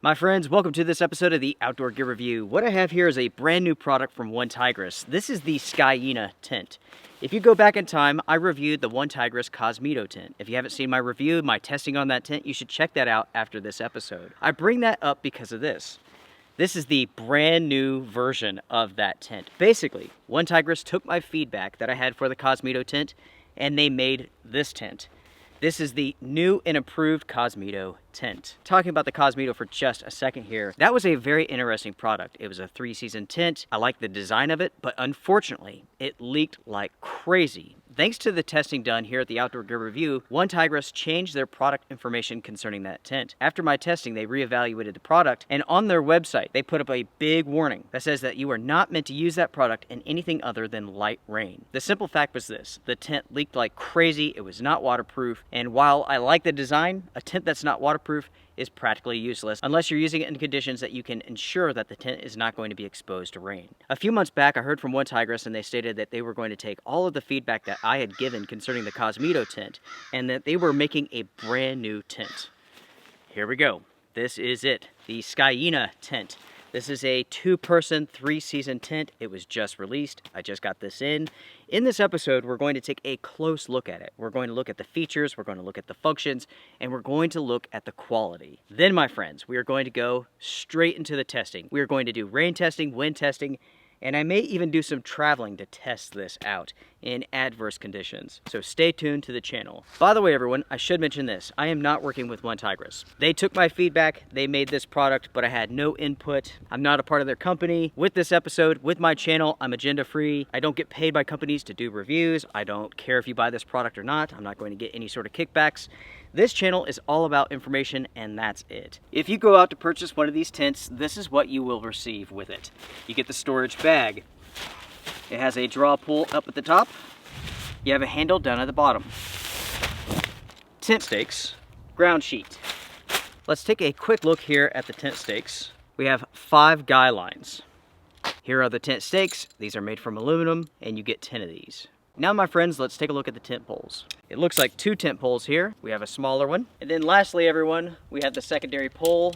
My friends, welcome to this episode of the Outdoor Gear Review. What I have here is a brand new product from OneTigris. This is the Scaena tent. If you go back in time, I reviewed the OneTigris Cosmitto Tent. If you haven't seen my review, my testing on that tent, you should check that out after this episode. I bring that up because of this. This is the brand new version of that tent. Basically, OneTigris took my feedback that I had for the Cosmitto tent and they made this tent. This is the new and improved Cosmitto tent. Talking about the Cosmitto for just a second here, that was a very interesting product. It was a 3-season tent. I like the design of it, but unfortunately, it leaked like crazy. Thanks to the testing done here at the Outdoor Gear Review, OneTigris changed their product information concerning that tent. After my testing, they reevaluated the product, and on their website, they put up a big warning that says that you are not meant to use that product in anything other than light rain. The simple fact was this: the tent leaked like crazy, it was not waterproof, and while I like the design, a tent that's not waterproof is practically useless unless you're using it in conditions that you can ensure that the tent is not going to be exposed to rain. A few months back, I heard from OneTigris and they stated that they were going to take all of the feedback that I had given concerning the Cosmitto tent and that they were making a brand new tent. Here we go. This is it, the Scaena tent. This is a 2-person, 3-season tent. It was just released. I just got this in. In this episode, we're going to take a close look at it. We're going to look at the features, we're going to look at the functions, and we're going to look at the quality. Then, my friends, we are going to go straight into the testing. We are going to do rain testing, wind testing, and I may even do some traveling to test this out in adverse conditions. So stay tuned to the channel. By the way, everyone, I should mention this. I am not working with OneTigris. They took my feedback, they made this product, but I had no input. I'm not a part of their company. With this episode, with my channel, I'm agenda free. I don't get paid by companies to do reviews. I don't care if you buy this product or not. I'm not going to get any sort of kickbacks. This channel is all about information, and that's it. If you go out to purchase one of these tents, this is what you will receive with it. You get the storage bag. It has a draw pull up at the top. You have a handle down at the bottom. Tent stakes, ground sheet. Let's take a quick look here at the tent stakes. We have 5 guy lines. Here are the tent stakes. These are made from aluminum, and you get 10 of these. Now, my friends, let's take a look at the tent poles. It looks like 2 tent poles here. We have a smaller one. And then lastly, everyone, we have the secondary pole,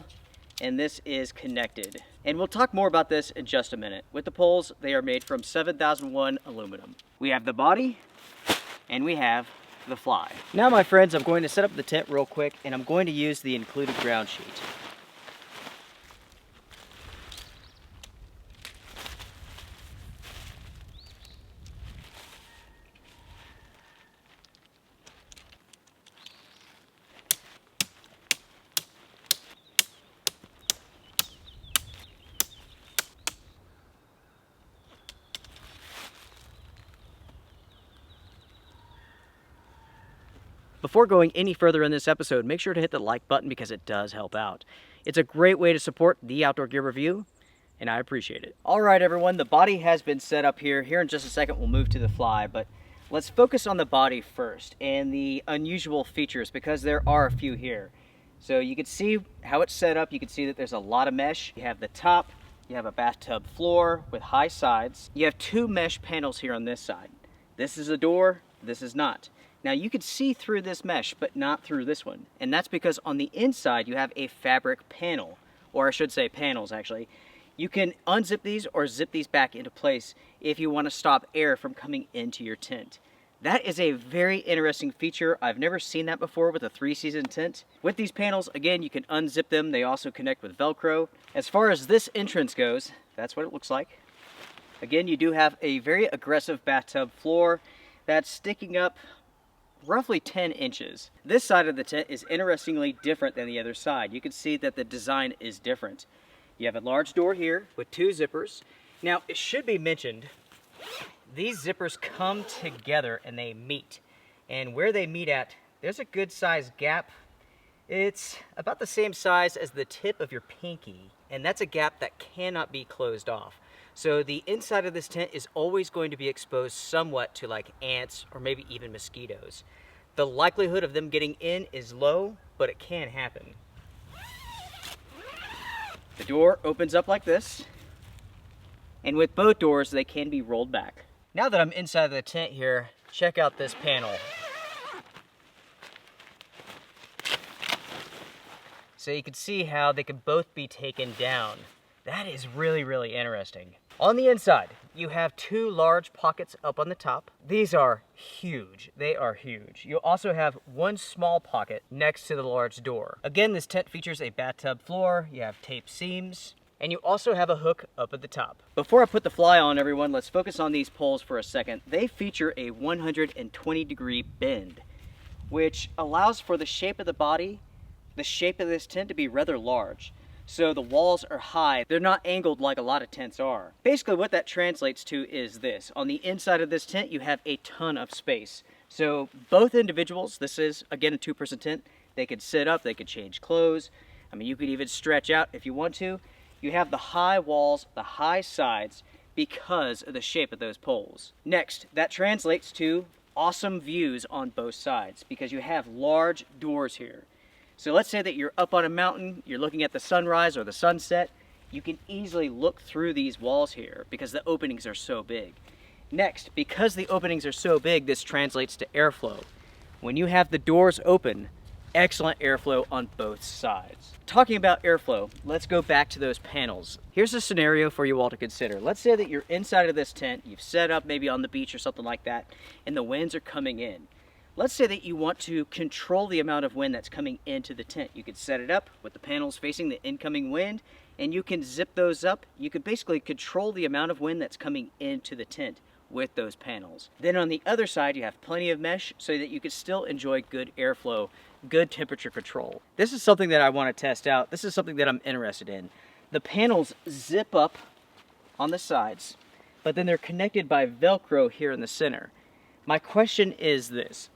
and this is connected. And we'll talk more about this in just a minute. With the poles, they are made from 7001 aluminum. We have the body, and we have the fly. Now, my friends, I'm going to set up the tent real quick, and I'm going to use the included ground sheet. Before going any further in this episode, make sure to hit the like button because it does help out. It's a great way to support the Outdoor Gear Review, and I appreciate it. All right, everyone, the body has been set up here. Here in just a second, we'll move to the fly, but let's focus on the body first and the unusual features because there are a few here. So you can see how it's set up. You can see that there's a lot of mesh. You have the top, you have a bathtub floor with high sides. You have 2 mesh panels here on this side. This is a door, this is not. Now you can see through this mesh, but not through this one. And that's because on the inside you have a fabric panel, or I should say panels actually. You can unzip these or zip these back into place if you want to stop air from coming into your tent. That is a very interesting feature. I've never seen that before with a 3-season tent. With these panels, again, you can unzip them. They also connect with Velcro. As far as this entrance goes, that's what it looks like. Again, you do have a very aggressive bathtub floor that's sticking up roughly 10 inches. This side of the tent is interestingly different than the other side. You can see that the design is different. You have a large door here with 2 zippers. Now, it should be mentioned, these zippers come together and they meet. And where they meet at, there's a good sized gap. It's about the same size as the tip of your pinky, and that's a gap that cannot be closed off. So the inside of this tent is always going to be exposed somewhat to like ants or maybe even mosquitoes. The likelihood of them getting in is low, but it can happen. The door opens up like this, and with both doors, they can be rolled back. Now that I'm inside the tent here, check out this panel. So you can see how they can both be taken down. That is really, really interesting. On the inside, you have two large pockets up on the top. These are huge. They are huge. You also have one small pocket next to the large door. Again, this tent features a bathtub floor. You have tape seams. And you also have a hook up at the top. Before I put the fly on, everyone, let's focus on these poles for a second. They feature a 120-degree bend, which allows for the shape of the body, the shape of this tent to be rather large. So the walls are high. They're not angled like a lot of tents are. Basically what that translates to is this. On the inside of this tent, you have a ton of space. So both individuals, this is again a two-person tent, they could sit up, they could change clothes. I mean, you could even stretch out if you want to. You have the high walls, the high sides, because of the shape of those poles. Next, that translates to awesome views on both sides because you have large doors here. So let's say that you're up on a mountain, you're looking at the sunrise or the sunset, you can easily look through these walls here because the openings are so big. Next, because the openings are so big, this translates to airflow. When you have the doors open, excellent airflow on both sides. Talking about airflow, let's go back to those panels. Here's a scenario for you all to consider. Let's say that you're inside of this tent, you've set up maybe on the beach or something like that, and the winds are coming in. Let's say that you want to control the amount of wind that's coming into the tent. You could set it up with the panels facing the incoming wind, and you can zip those up. You could basically control the amount of wind that's coming into the tent with those panels. Then on the other side, you have plenty of mesh so that you can still enjoy good airflow, good temperature control. This is something that I want to test out. This is something that I'm interested in. The panels zip up on the sides, but then they're connected by Velcro here in the center. My question is this: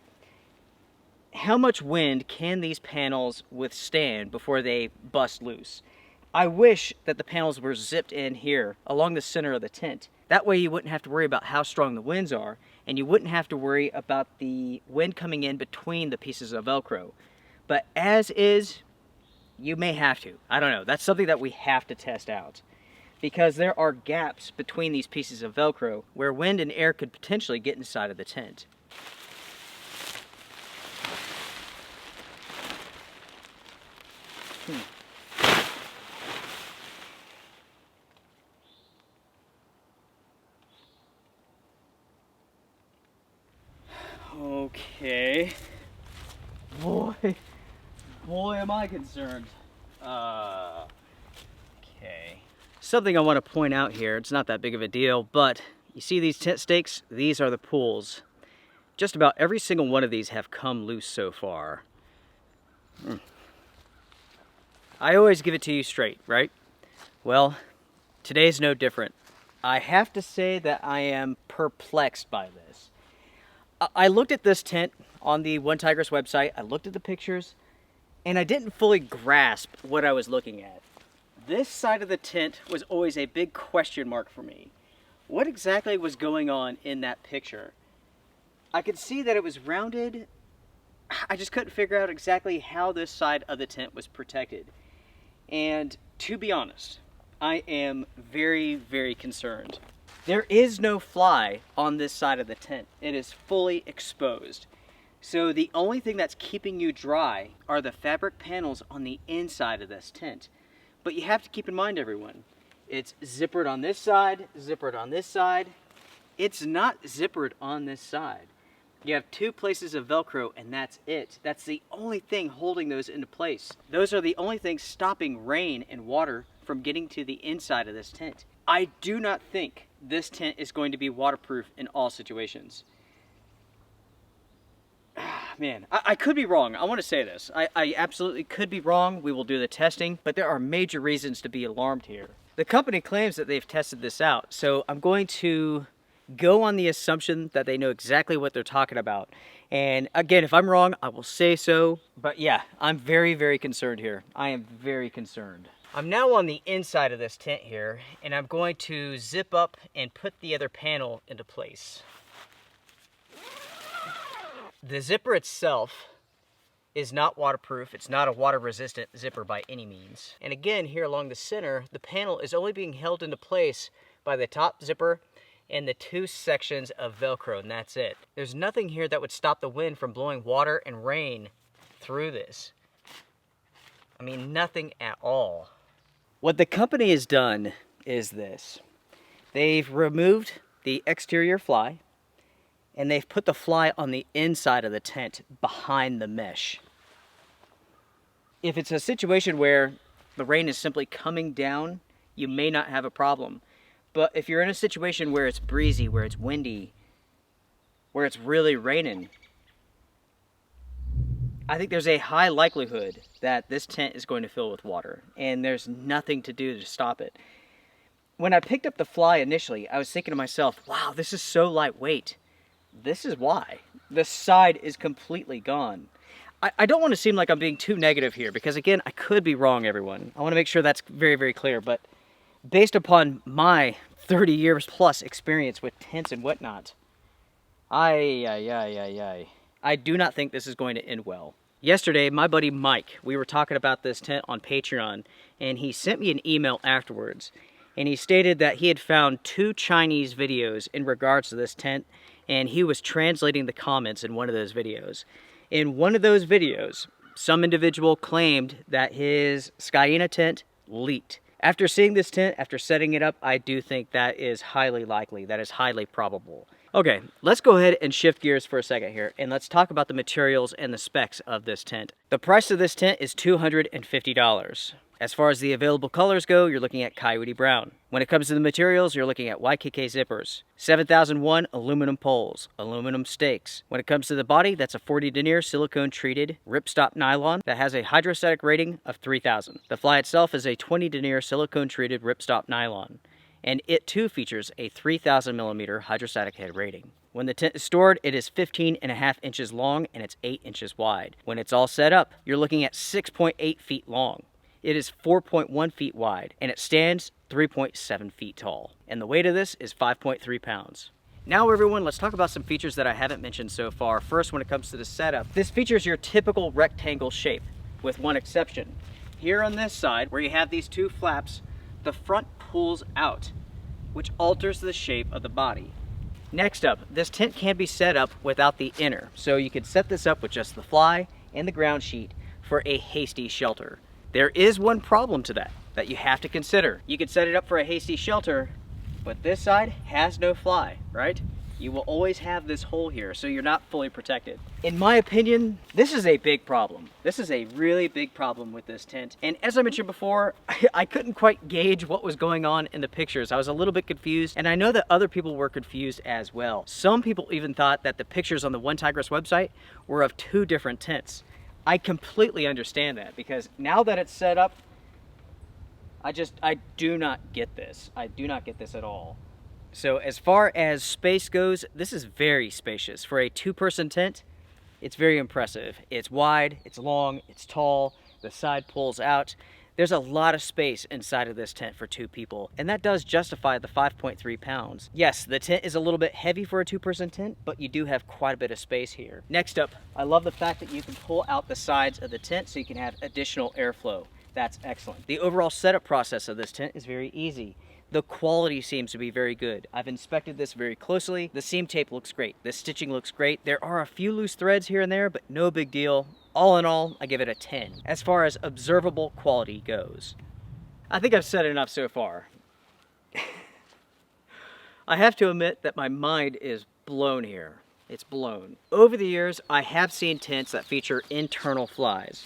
how much wind can these panels withstand before they bust loose? I wish that the panels were zipped in here along the center of the tent. That way you wouldn't have to worry about how strong the winds are, and you wouldn't have to worry about the wind coming in between the pieces of Velcro. But as is, you may have to. I don't know. That's something that we have to test out, because there are gaps between these pieces of Velcro where wind and air could potentially get inside of the tent. Okay. Boy am I concerned. Okay. Something I want to point out here, it's not that big of a deal, but you see these tent stakes? These are the pulls. Just about every single one of these have come loose so far. I always give it to you straight, right? Well, today's no different. I have to say that I am perplexed by this. I looked at this tent on the OneTigris website, I looked at the pictures, and I didn't fully grasp what I was looking at. This side of the tent was always a big question mark for me. What exactly was going on in that picture? I could see that it was rounded. I just couldn't figure out exactly how this side of the tent was protected. And to be honest, I am very, very concerned. There is no fly on this side of the tent. It is fully exposed. So the only thing that's keeping you dry are the fabric panels on the inside of this tent. But you have to keep in mind, everyone, it's zippered on this side, zippered on this side. It's not zippered on this side. You have two places of Velcro and that's it. That's the only thing holding those into place. Those are the only things stopping rain and water from getting to the inside of this tent. I do not think this tent is going to be waterproof in all situations. Man, I could be wrong. I want to say this. I absolutely could be wrong. We will do the testing, but there are major reasons to be alarmed here. The company claims that they've tested this out, so I'm going to go on the assumption that they know exactly what they're talking about. And again, if I'm wrong, I will say so. But yeah, I'm very, very concerned here. I am very concerned. I'm now on the inside of this tent here, and I'm going to zip up and put the other panel into place. The zipper itself is not waterproof. It's not a water-resistant zipper by any means. And again, here along the center, the panel is only being held into place by the top zipper and the two sections of Velcro, and that's it. There's nothing here that would stop the wind from blowing water and rain through this. I mean, nothing at all. What the company has done is this. They've removed the exterior fly, and they've put the fly on the inside of the tent behind the mesh. If it's a situation where the rain is simply coming down, you may not have a problem. But if you're in a situation where it's breezy, where it's windy, where it's really raining, I think there's a high likelihood that this tent is going to fill with water, and there's nothing to do to stop it. When I picked up the fly initially, I was thinking to myself, wow, this is so lightweight. This is why. The side is completely gone. I don't want to seem like I'm being too negative here, because again, I could be wrong, everyone. I want to make sure that's very, very clear, but based upon my 30 years plus experience with tents and whatnot, I do not think this is going to end well. Yesterday, my buddy Mike, we were talking about this tent on Patreon, and he sent me an email afterwards, and he stated that he had found 2 Chinese videos in regards to this tent, and he was translating the comments in one of those videos. In one of those videos, some individual claimed that his Scaena tent leaked. After seeing this tent, after setting it up, I do think that is highly likely, that is highly probable. Okay, let's go ahead and shift gears for a second here, and let's talk about the materials and the specs of this tent. The price of this tent is $250. As far as the available colors go, you're looking at coyote brown. When it comes to the materials, you're looking at YKK zippers, 7001 aluminum poles, aluminum stakes. When it comes to the body, that's a 40 denier silicone treated ripstop nylon that has a hydrostatic rating of 3000. The fly itself is a 20 denier silicone treated ripstop nylon, and it too features a 3000 millimeter hydrostatic head rating. When the tent is stored, it is 15.5 inches long and it's 8 inches wide. When it's all set up, you're looking at 6.8 feet long. It is 4.1 feet wide, and it stands 3.7 feet tall. And the weight of this is 5.3 pounds. Now everyone, let's talk about some features that I haven't mentioned so far. First, when it comes to the setup, this features your typical rectangle shape, with one exception. Here on this side, where you have these 2 flaps, the front pulls out, which alters the shape of the body. Next up, this tent can be set up without the inner. So you could set this up with just the fly and the ground sheet for a hasty shelter. There is one problem to that you have to consider. You could set it up for a hasty shelter, but this side has no fly, right? You will always have this hole here, so you're not fully protected. In my opinion, this is a big problem. This is a really big problem with this tent. And as I mentioned before, I couldn't quite gauge what was going on in the pictures. I was a little bit confused, and I know that other people were confused as well. Some people even thought that the pictures on the OneTigris website were of 2 different tents. I completely understand that, because now that it's set up, I do not get this. I do not get this at all. So as far as space goes, this is very spacious. For a 2-person tent, it's very impressive. It's wide, it's long, it's tall, the side pulls out. There's a lot of space inside of this tent for 2 people, and that does justify the 5.3 pounds. Yes, the tent is a little bit heavy for a 2-person tent, but you do have quite a bit of space here. Next up, I love the fact that you can pull out the sides of the tent so you can have additional airflow. That's excellent. The overall setup process of this tent is very easy. The quality seems to be very good. I've inspected this very closely. The seam tape looks great. The stitching looks great. There are a few loose threads here and there, but no big deal. All in all, I give it a 10. As far as observable quality goes, I think I've said enough so far. I have to admit that my mind is blown here. It's blown. Over the years, I have seen tents that feature internal flies,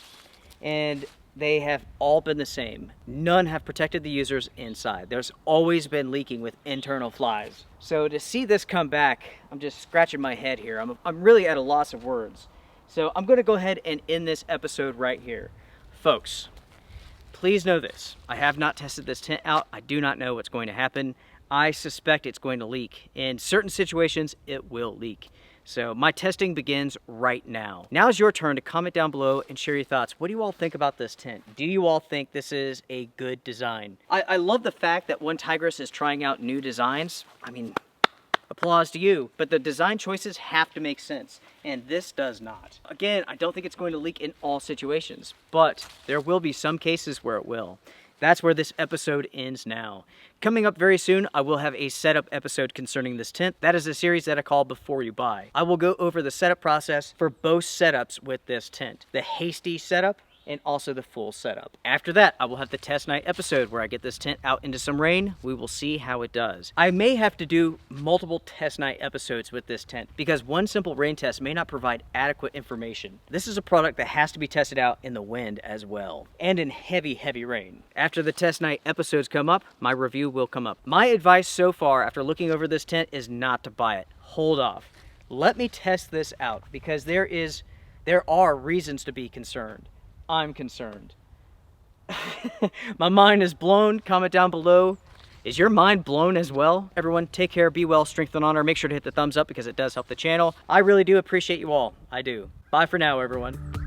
and they have all been the same. None have protected the users inside. There's always been leaking with internal flies. So to see this come back, I'm just scratching my head here. I'm really at a loss of words. So I'm going to go ahead and end this episode right here. Folks, please know this. I have not tested this tent out. I do not know what's going to happen. I suspect it's going to leak. In certain situations, it will leak. So my testing begins right now. Now is your turn to comment down below and share your thoughts. What do you all think about this tent? Do you all think this is a good design? I love the fact that OneTigris is trying out new designs. I mean, applause to you. But the design choices have to make sense, and this does not. Again, I don't think it's going to leak in all situations, but there will be some cases where it will. That's where this episode ends now. Coming up very soon, I will have a setup episode concerning this tent. That is a series that I call Before You Buy. I will go over the setup process for both setups with this tent. The hasty setup and also the full setup. After that, I will have the test night episode where I get this tent out into some rain. We will see how it does. I may have to do multiple test night episodes with this tent because one simple rain test may not provide adequate information. This is a product that has to be tested out in the wind as well, and in heavy, heavy rain. After the test night episodes come up, my review will come up. My advice so far after looking over this tent is not to buy it. Hold off. Let me test this out because there are reasons to be concerned. I'm concerned. My mind is blown. Comment down below. Is your mind blown as well? Everyone, take care, be well, strength and honor. Make sure to hit the thumbs up because it does help the channel. I really do appreciate you all. I do. Bye for now, everyone.